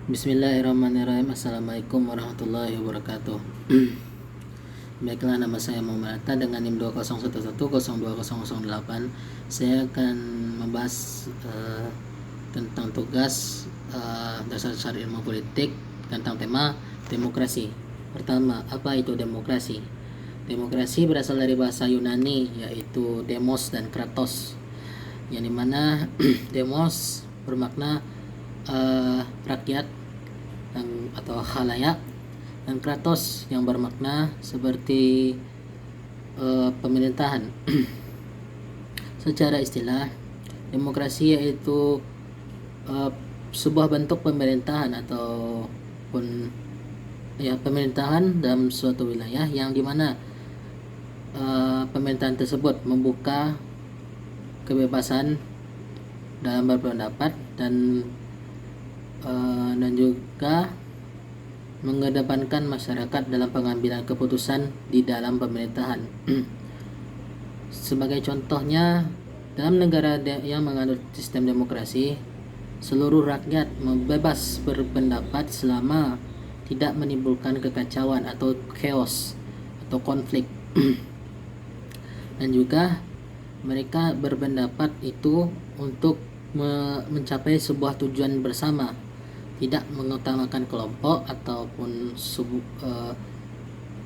Bismillahirrahmanirrahim. Assalamualaikum warahmatullahi wabarakatuh. Baiklah, nama saya Muhammad Atta dengan NIM 2011020008. Saya akan membahas tentang tugas dasar-dasar ilmu politik tentang tema demokrasi. Pertama, apa itu demokrasi? Demokrasi berasal dari bahasa Yunani, yaitu demos dan kratos, yang dimana demos bermakna rakyat atau khalayak, dan kratos yang bermakna seperti pemerintahan. Secara istilah, demokrasi yaitu sebuah bentuk pemerintahan ataupun pemerintahan dalam suatu wilayah yang dimana pemerintahan tersebut membuka kebebasan dalam berpendapat dan juga mengedepankan masyarakat dalam pengambilan keputusan di dalam pemerintahan. Sebagai contohnya, dalam negara yang menganut sistem demokrasi, seluruh rakyat bebas berpendapat selama tidak menimbulkan kekacauan atau chaos atau konflik. Dan juga mereka berpendapat itu untuk mencapai sebuah tujuan bersama, tidak mengutamakan kelompok ataupun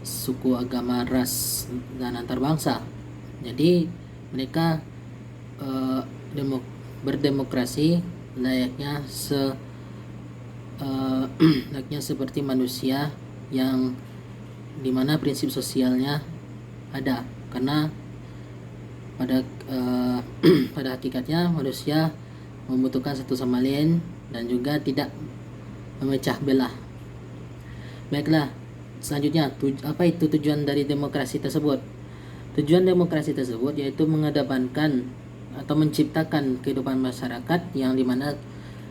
suku, agama, ras, dan antar bangsa. Jadi mereka berdemokrasi layaknya layaknya seperti manusia yang dimana prinsip sosialnya ada, karena pada hakikatnya manusia membutuhkan satu sama lain dan juga tidak memecah belah. Baiklah, selanjutnya apa itu tujuan dari demokrasi tersebut? Tujuan demokrasi tersebut yaitu mengedepankan atau menciptakan kehidupan masyarakat yang dimana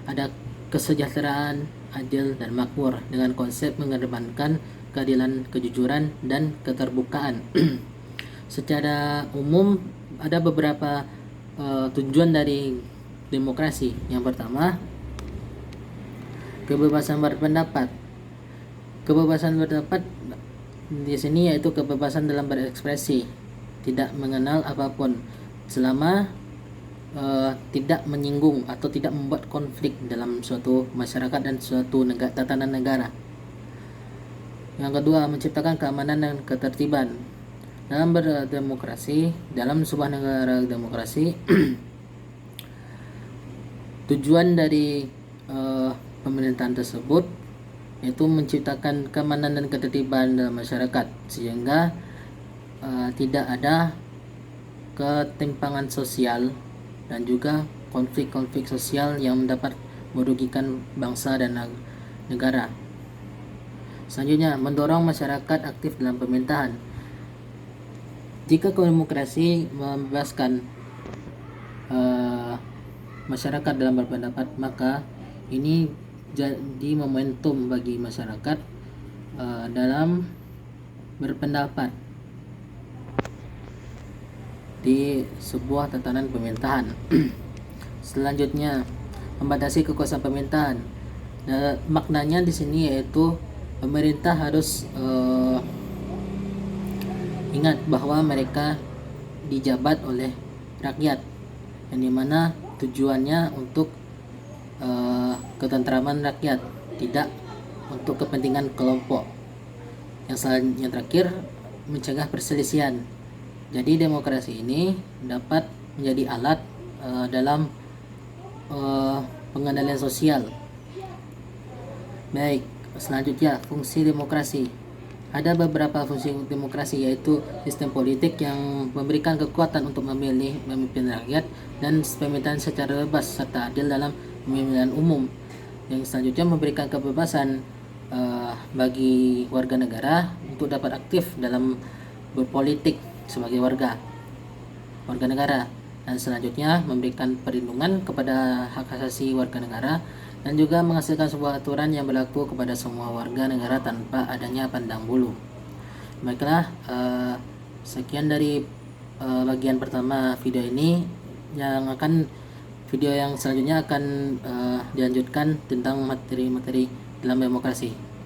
ada kesejahteraan, adil, dan makmur dengan konsep mengedepankan keadilan, kejujuran, dan keterbukaan. Secara umum ada beberapa tujuan dari demokrasi. Yang pertama, kebebasan berpendapat. Kebebasan berpendapat di sini yaitu kebebasan dalam berekspresi, tidak mengenal apapun selama tidak menyinggung atau tidak membuat konflik dalam suatu masyarakat dan suatu tatanan negara. Yang kedua, menciptakan keamanan dan ketertiban. Dalam berdemokrasi, dalam sebuah negara demokrasi, tujuan dari pemerintahan tersebut yaitu menciptakan keamanan dan ketertiban dalam masyarakat sehingga tidak ada ketimpangan sosial dan juga konflik-konflik sosial yang dapat merugikan bangsa dan negara. Selanjutnya, mendorong masyarakat aktif dalam pemerintahan. Jika demokrasi membebaskan masyarakat dalam berpendapat, maka ini jadi momentum bagi masyarakat dalam berpendapat di sebuah tatanan pemerintahan. Selanjutnya, membatasi kekuasaan pemerintahan. Maknanya di sini yaitu pemerintah harus ingat bahwa mereka dijabat oleh rakyat, yang dimana tujuannya untuk ketentraman rakyat, tidak untuk kepentingan kelompok. Yang terakhir, mencegah perselisihan. Jadi demokrasi ini dapat menjadi alat dalam pengendalian sosial. Baik, selanjutnya fungsi demokrasi. Ada beberapa fungsi demokrasi, yaitu sistem politik yang memberikan kekuatan untuk memilih pemimpin rakyat dan pemerintahan secara bebas serta adil dalam pemilihan umum. Yang selanjutnya memberikan kebebasan bagi warga negara untuk dapat aktif dalam berpolitik sebagai warga negara. Dan selanjutnya memberikan perlindungan kepada hak asasi warga negara dan juga menghasilkan sebuah aturan yang berlaku kepada semua warga negara tanpa adanya pandang bulu. Baiklah, sekian dari bagian pertama video ini yang akan video yang selanjutnya akan dilanjutkan tentang materi-materi dalam demokrasi.